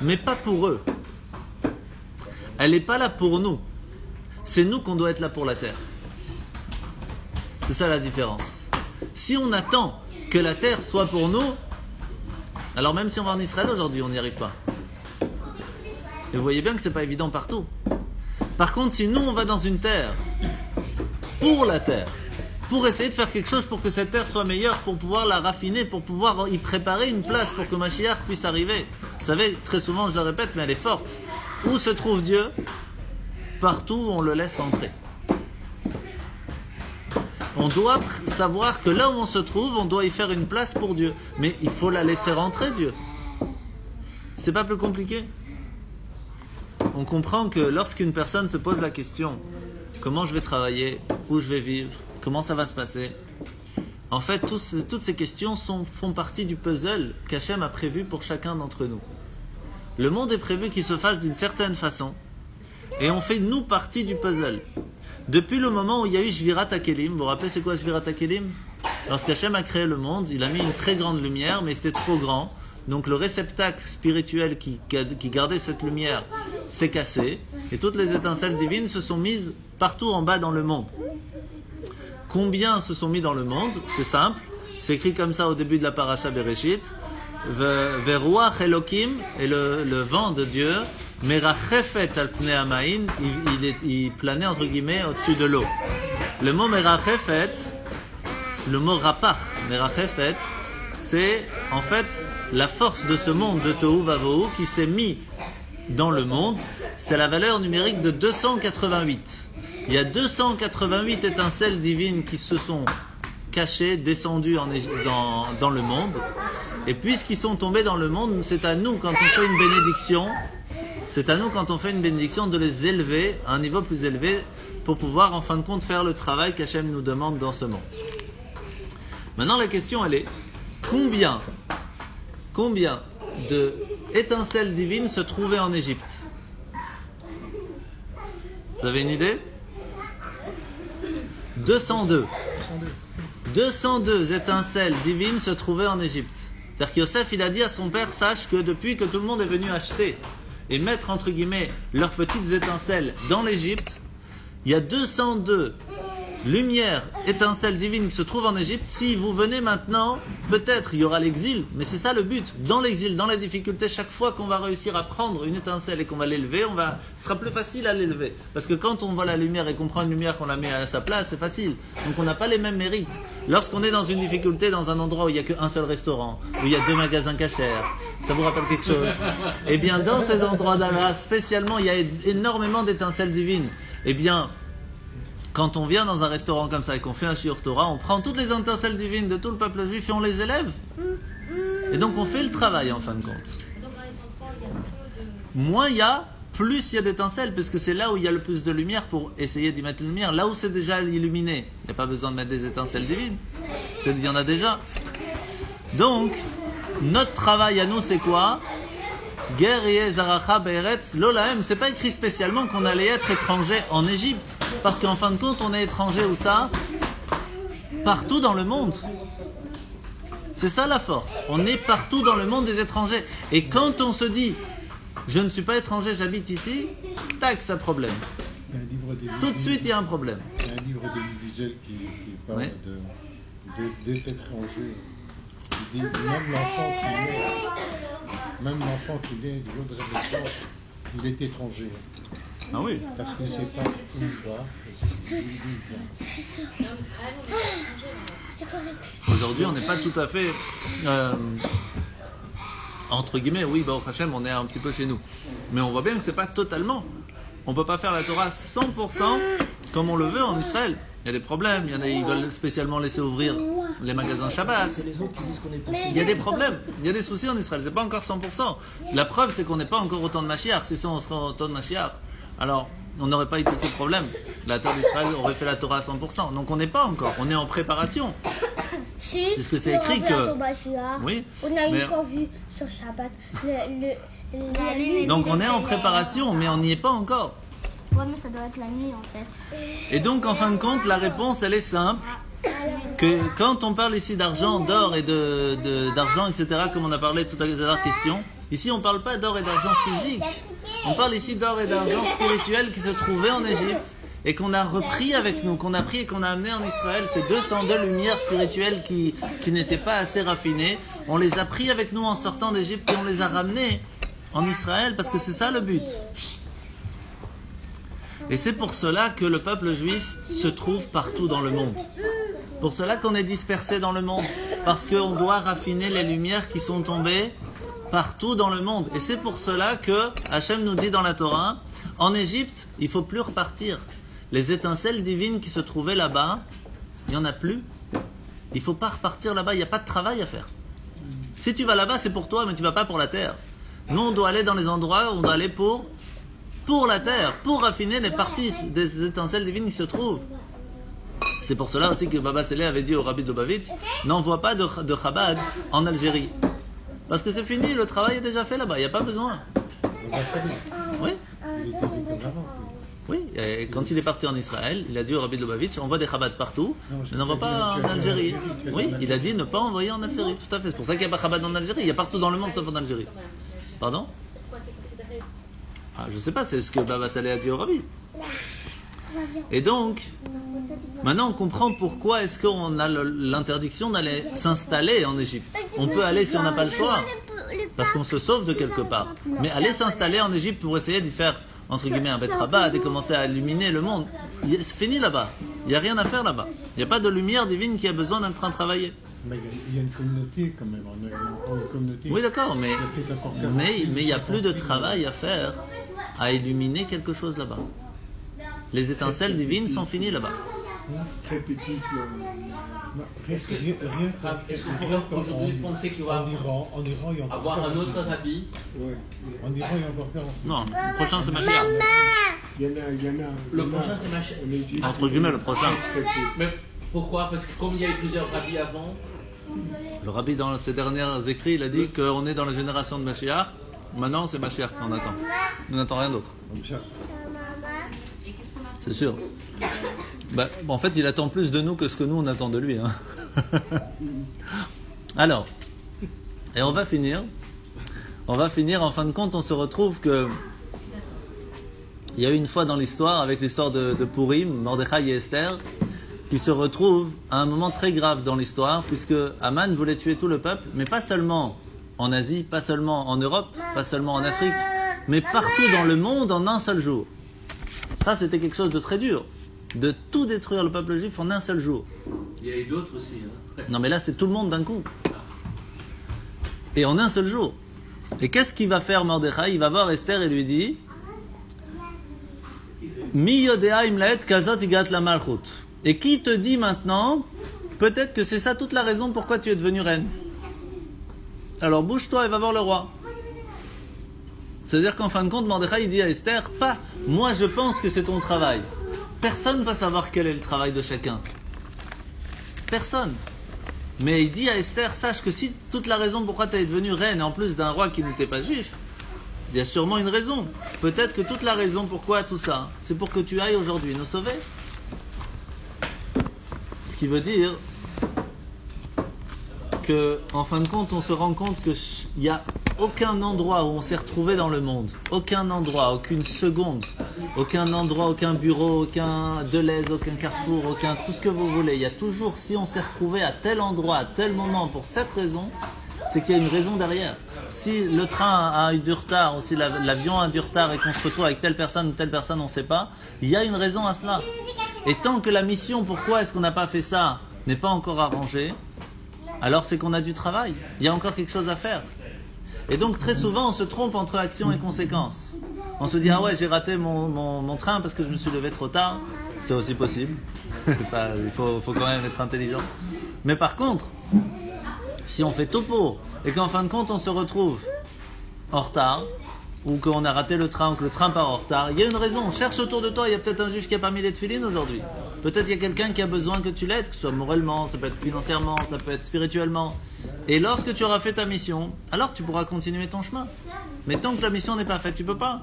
Speaker 2: mais pas pour eux. Elle n'est pas là pour nous. C'est nous qu'on doit être là pour la terre. C'est ça la différence. Si on attend que la terre soit pour nous, alors même si on va en Israël aujourd'hui, on n'y arrive pas. Et vous voyez bien que ce n'est pas évident partout. Par contre, si nous on va dans une terre, pour la terre, pour essayer de faire quelque chose pour que cette terre soit meilleure, pour pouvoir la raffiner, pour pouvoir y préparer une place pour que Mashiach puisse arriver. Vous savez, très souvent je le répète, mais elle est forte. Où se trouve Dieu? Partout où on le laisse entrer. On doit savoir que là où on se trouve, on doit y faire une place pour Dieu. Mais il faut la laisser rentrer, Dieu. C'est pas plus compliqué. On comprend que lorsqu'une personne se pose la question comment je vais travailler, où je vais vivre, comment ça va se passer. En fait, toutes ces questions font partie du puzzle qu'Hachem a prévu pour chacun d'entre nous. Le monde est prévu qu'il se fasse d'une certaine façon, et on fait nous partie du puzzle. Depuis le moment où il y a eu Shvirat HaKelim, vous vous rappelez c'est quoi Shvirat HaKelim? Lorsqu'Hachem a créé le monde, il a mis une très grande lumière, mais c'était trop grand. Donc le réceptacle spirituel qui gardait cette lumière s'est cassé, et toutes les étincelles divines se sont mises partout en bas dans le monde. Combien se sont mis dans le monde? C'est simple, c'est écrit comme ça au début de la parasha Bereshit. Veruach Elokim, et le vent de Dieu, Merachefet al pnei hamaim, il planait entre guillemets au-dessus de l'eau. Le mot Merachefet, le mot rapach, Merachefet, c'est en fait la force de ce monde de Tohu Vavohu qui s'est mis dans le monde. C'est la valeur numérique de 288. Il y a 288 étincelles divines qui se sont cachées, descendues dans le monde. Et puisqu'ils sont tombés dans le monde, c'est à nous quand on fait une bénédiction, de les élever à un niveau plus élevé pour pouvoir en fin de compte faire le travail qu'Hachem nous demande dans ce monde. Maintenant la question elle est, combien de étincelles divines se trouvaient en Égypte? Vous avez une idée? 202. 202 étincelles divines se trouvaient en Égypte. C'est-à-dire que Yosef, il a dit à son père, sache que depuis que tout le monde est venu acheter et mettre entre guillemets leurs petites étincelles dans l'Égypte, il y a 202 lumière, étincelle divine qui se trouve en Égypte. Si vous venez maintenant, peut-être il y aura l'exil, mais c'est ça le but. Dans l'exil, dans la difficulté, chaque fois qu'on va réussir à prendre une étincelle et qu'on va l'élever, ce sera plus facile à l'élever. Parce que quand on voit la lumière et qu'on prend une lumière, qu'on la met à sa place, c'est facile. Donc on n'a pas les mêmes mérites. Lorsqu'on est dans une difficulté, dans un endroit où il n'y a qu'un seul restaurant, où il y a 2 magasins cachers, ça vous rappelle quelque chose? Eh bien, dans cet endroit-là, spécialement, il y a énormément d'étincelles divines. Eh bien, quand on vient dans un restaurant comme ça et qu'on fait un shiur Torah, on prend toutes les étincelles divines de tout le peuple juif et on les élève. Et donc on fait le travail en fin de compte.
Speaker 6: Donc dans les enfants, il y a peu de...
Speaker 2: Moins il y a, plus il y a d'étincelles, parce que c'est là où il y a le plus de lumière pour essayer d'y mettre la lumière. Là où c'est déjà illuminé, il n'y a pas besoin de mettre des étincelles divines. Il y en a déjà. Donc, notre travail à nous, c'est quoi? C'est pas écrit spécialement qu'on allait être étranger en Égypte, parce qu'en fin de compte on est étranger où ça? Partout dans le monde. C'est ça la force, on est partout dans le monde des étrangers. Et quand on se dit je ne suis pas étranger, j'habite ici, tac, ça problème. Tout de suite il y a un problème.
Speaker 1: Il y a un livre d'Elie Wiesel qui parle d'être étranger. Il dit même l'enfant qui naît du l'autre naissance, il est étranger.
Speaker 2: Ah oui.
Speaker 1: Parce qu'il ne sait pas où il va, et d'où il vient.
Speaker 2: Aujourd'hui, on n'est pas tout à fait entre guillemets, oui, Baruch Hashem, on est un petit peu chez nous. Mais on voit bien que c'est pas totalement. On peut pas faire la Torah 100% comme on le veut en Israël. Il y a des problèmes, il y en a qui veulent spécialement laisser ouvrir les magasins Shabbat. Il y a des problèmes, il y a des soucis en Israël, c'est pas encore 100%. La preuve, c'est qu'on n'est pas encore au temps de Mashiach. Si ça, on serait au temps de Mashiach, alors on n'aurait pas eu tous ces problèmes. La terre d'Israël aurait fait la Torah à 100%. Donc on n'est pas encore, on est en préparation. Puisque c'est écrit que... Oui,
Speaker 3: on a une fois vu sur Shabbat
Speaker 2: donc on est en préparation, mais on n'y est pas encore.
Speaker 3: Ouais, mais ça doit être la nuit en fait.
Speaker 2: Et donc en fin de compte, la réponse elle est simple. Que quand on parle ici d'argent, d'or et d'argent, etc., comme on a parlé tout à l'heure, question, ici on ne parle pas d'or et d'argent physique. On parle ici d'or et d'argent spirituel qui se trouvaient en Égypte et qu'on a repris avec nous, qu'on a pris et qu'on a amené en Israël. Ces 202 lumières spirituelles qui n'étaient pas assez raffinées, on les a pris avec nous en sortant d'Égypte et on les a ramenées en Israël parce que c'est ça le but. Et c'est pour cela que le peuple juif se trouve partout dans le monde. Pour cela qu'on est dispersé dans le monde. Parce qu'on doit raffiner les lumières qui sont tombées partout dans le monde. Et c'est pour cela que Hachem nous dit dans la Torah, en Égypte, il ne faut plus repartir. Les étincelles divines qui se trouvaient là-bas, il n'y en a plus. Il ne faut pas repartir là-bas, il n'y a pas de travail à faire. Si tu vas là-bas, c'est pour toi, mais tu ne vas pas pour la terre. Nous, on doit aller dans les endroits où on doit aller pour pour la terre, pour raffiner les parties des étincelles divines qui se trouvent. C'est pour cela aussi que Baba Saleh avait dit au Rabbi de Lubavitch, n'envoie pas de Chabad en Algérie. Parce que c'est fini, le travail est déjà fait là-bas, il n'y a pas besoin. Oui. Oui, et quand il est parti en Israël, il a dit au Rabbi de Lubavitch, envoie des Chabad partout, mais n'envoie pas en Algérie. Oui, il a dit ne pas envoyer en Algérie, tout à fait. C'est pour ça qu'il n'y a pas Chabad en Algérie, il y a partout dans le monde sauf en Algérie. Pardon? Je ne sais pas, c'est ce que Baba Saleh a dit au Rabbi. Et donc, maintenant on comprend pourquoi est-ce qu'on a l'interdiction d'aller s'installer en Égypte. On peut aller si on n'a pas le choix, parce qu'on se sauve de quelque part. Mais aller s'installer en Égypte pour essayer d'y faire, entre guillemets, un Bet Rabbad et commencer à illuminer le monde, c'est fini là-bas. Il n'y a rien à faire là-bas. Il n'y a pas de lumière divine qui a besoin d'être en train de travailler.
Speaker 1: Mais il y a une communauté quand même. On a encore une communauté.
Speaker 2: Oui, d'accord, mais il n'y a plus de travail à faire à illuminer quelque chose là-bas. Les étincelles divines sont finies là-bas.
Speaker 5: Très petite.
Speaker 4: Est-ce qu'on pourrait aujourd'hui penser qu'il va
Speaker 1: en Iran, il y a encore
Speaker 4: avoir un autre rabbi?
Speaker 1: Oui. En Iran, il y a encore 40.
Speaker 2: Non, le prochain c'est Mashiach.
Speaker 5: Il y en a.
Speaker 4: Le prochain c'est Mashiach.
Speaker 2: Entre guillemets, le prochain.
Speaker 4: Mais pourquoi? Parce que comme il y a eu plusieurs rabbis avant.
Speaker 2: Le rabbi, dans ses derniers écrits, il a dit qu'on est dans la génération de Mashiach. Maintenant, c'est Mashiach qu'on attend. On n'attend rien d'autre. C'est sûr. En fait, il attend plus de nous que ce que nous, on attend de lui. Hein. Alors, et on va finir. En fin de compte, on se retrouve que il y a eu une fois dans l'histoire, avec l'histoire de Purim, Mordechai et Esther, qui se retrouvent à un moment très grave dans l'histoire, puisque Haman voulait tuer tout le peuple, mais pas seulement en Asie, pas seulement en Europe, pas seulement en Afrique, mais partout dans le monde en un seul jour. Ça, c'était quelque chose de très dur, de tout détruire le peuple juif en un seul jour.
Speaker 4: Il y a eu d'autres aussi. Hein.
Speaker 2: Non, mais là, c'est tout le monde d'un coup. Et en un seul jour. Et qu'est-ce qu'il va faire Mordechai? Il va voir Esther et lui dit Mi yodea imlaet kazot igat la malchut. Et qui te dit maintenant, peut-être que c'est ça toute la raison pourquoi tu es devenue reine. Alors bouge-toi et va voir le roi. C'est-à-dire qu'en fin de compte, Mordechai il dit à Esther, pas, moi je pense que c'est ton travail. Personne ne peut savoir quel est le travail de chacun. Personne. Mais il dit à Esther, sache que si toute la raison pourquoi tu es devenue reine, en plus d'un roi qui n'était pas juif, il y a sûrement une raison. Peut-être que toute la raison pourquoi tout ça, c'est pour que tu ailles aujourd'hui nous sauver. Ce qui veut dire que, en fin de compte, on se rend compte qu'il n'y a aucun endroit où on s'est retrouvé dans le monde, aucun endroit, aucune seconde, aucun endroit, aucun bureau, aucun Deleuze, aucun Carrefour, aucun tout ce que vous voulez. Il y a toujours, si on s'est retrouvé à tel endroit, à tel moment, pour cette raison, c'est qu'il y a une raison derrière. Si le train a eu du retard, ou si l'avion a du retard et qu'on se retrouve avec telle personne ou telle personne, on ne sait pas, il y a une raison à cela. Et tant que la mission, pourquoi est-ce qu'on n'a pas fait ça, n'est pas encore arrangée, alors c'est qu'on a du travail. Il y a encore quelque chose à faire. Et donc très souvent, on se trompe entre action et conséquence. On se dit, ah ouais, j'ai raté mon train parce que je me suis levé trop tard. C'est aussi possible. Ça, il faut quand même être intelligent. Mais par contre, si on fait topo et qu'en fin de compte, on se retrouve en retard, ou qu'on a raté le train, ou que le train part en retard, il y a une raison. Cherche autour de toi, il y a peut-être un juif qui n'a pas mis les tefilines aujourd'hui. Peut-être il y a quelqu'un qui a besoin que tu l'aides, que ce soit moralement, ça peut être financièrement, ça peut être spirituellement. Et lorsque tu auras fait ta mission, alors tu pourras continuer ton chemin. Mais tant que la mission n'est pas faite, tu ne peux pas.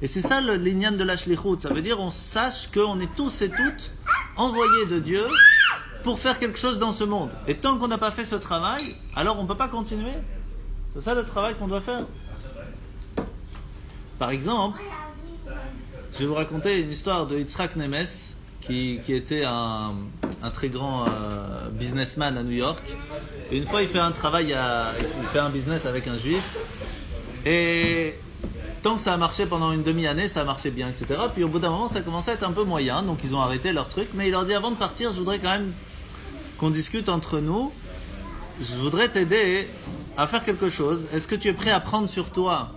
Speaker 2: Et c'est ça le l'inyan de la shlichut. Ça veut dire on sache qu'on est tous et toutes envoyés de Dieu pour faire quelque chose dans ce monde. Et tant qu'on n'a pas fait ce travail, alors on ne peut pas continuer. C'est ça le travail qu'on doit faire. Par exemple, je vais vous raconter une histoire de Yitzhak Nemes, qui était un très grand businessman à New York. Et une fois, il fait un travail, il fait un business avec un juif. Et tant que ça a marché pendant une demi-année, ça a marché bien, etc. Puis au bout d'un moment, ça commençait à être un peu moyen. Donc ils ont arrêté leur truc. Mais il leur dit, avant de partir, je voudrais quand même qu'on discute entre nous. Je voudrais t'aider à faire quelque chose. Est-ce que tu es prêt à prendre sur toi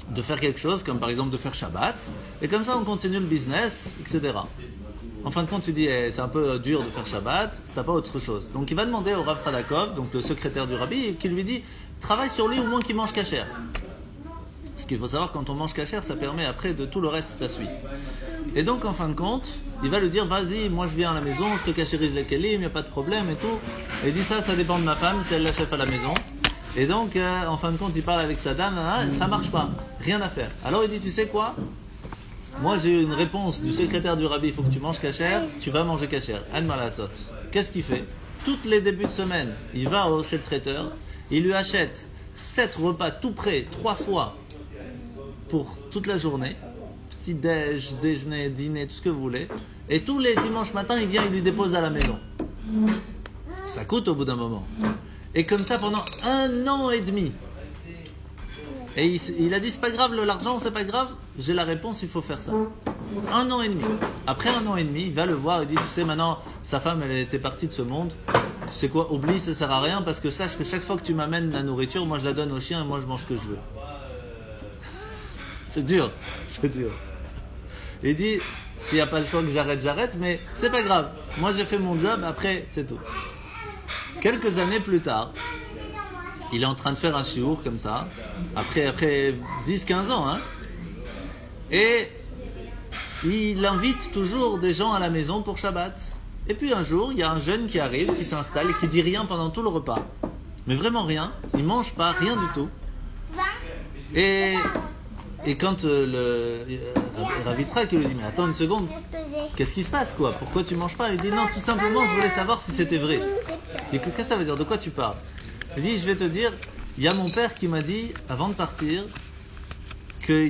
Speaker 2: de faire quelque chose, comme par exemple de faire Shabbat, et comme ça on continue le business, etc. En fin de compte, tu dis, c'est un peu dur de faire Shabbat, si t'as pas autre chose. Donc il va demander au Rav Radakov, donc le secrétaire du Rabbi, qui lui dit, travaille sur lui au moins qu'il mange kasher. Parce qu'il faut savoir, quand on mange cachère, ça permet après de tout le reste, ça suit. Et donc, en fin de compte, il va lui dire, vas-y, moi je viens à la maison, je te cachérise les kelim, il n'y a pas de problème et tout. Et il dit ça dépend de ma femme, c'est elle la chef à la maison. Et donc, en fin de compte, il parle avec sa dame, ça marche pas, rien à faire. Alors il dit, tu sais quoi? Moi j'ai eu une réponse du secrétaire du rabbi, il faut que tu manges cachère, tu vas manger cachère. An malasot. Qu'est-ce qu'il fait? Tous les débuts de semaine, il va chez le traiteur, il lui achète 7 repas tout prêts, 3 fois pour toute la journée. Petit-déj, déjeuner, dîner, tout ce que vous voulez. Et tous les dimanches matins, il vient, il lui dépose à la maison. Ça coûte au bout d'un moment. Et comme ça pendant 1 an et demi. Et il a dit, c'est pas grave, l'argent, c'est pas grave. J'ai la réponse, il faut faire ça. 1 an et demi. Après 1 an et demi, il va le voir, il dit, tu sais, maintenant, sa femme, elle était partie de ce monde. Tu sais quoi, oublie, ça sert à rien, parce que sache que chaque fois que tu m'amènes la nourriture, moi je la donne au chien et moi je mange ce que je veux. C'est dur, c'est dur. Il dit, s'il n'y a pas le choix que j'arrête, mais c'est pas grave. Moi j'ai fait mon job, après c'est tout. Quelques années plus tard, il est en train de faire un shiur comme ça, après 10-15 ans, hein, et il invite toujours des gens à la maison pour Shabbat. Et puis un jour, il y a un jeune qui arrive, qui s'installe et qui dit rien pendant tout le repas. Mais vraiment rien, il mange pas, rien du tout. Et quand Rav Yitzhak lui dit, mais attends une seconde, qu'est-ce qui se passe quoi? Pourquoi tu manges pas? Il dit non, tout simplement je voulais savoir si c'était vrai. Il dit, qu'est-ce que ça veut dire? De quoi tu parles? Il dit, je vais te dire, il y a mon père qui m'a dit, avant de partir, que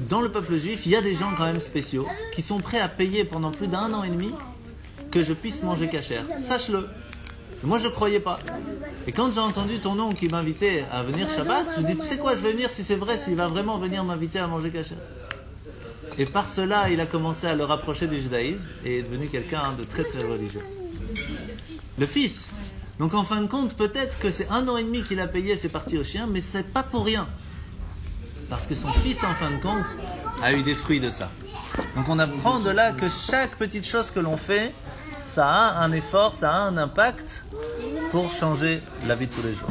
Speaker 2: dans le peuple juif, il y a des gens quand même spéciaux qui sont prêts à payer pendant plus d'1 an et demi que je puisse manger cachère. Sache-le. Moi, je ne croyais pas. Et quand j'ai entendu ton oncle qui m'invitait à venir Shabbat, je dis, tu sais quoi, je vais venir si c'est vrai, s'il va vraiment venir m'inviter à manger cachère. Et par cela, il a commencé à le rapprocher du judaïsme et est devenu quelqu'un de très très religieux. Le fils. Donc en fin de compte, peut-être que c'est 1 an et demi qu'il a payé, c'est parti au chien, mais c'est pas pour rien. Parce que son fils, en fin de compte, a eu des fruits de ça. Donc on apprend de là que chaque petite chose que l'on fait, ça a un effort, ça a un impact pour changer la vie de tous les jours.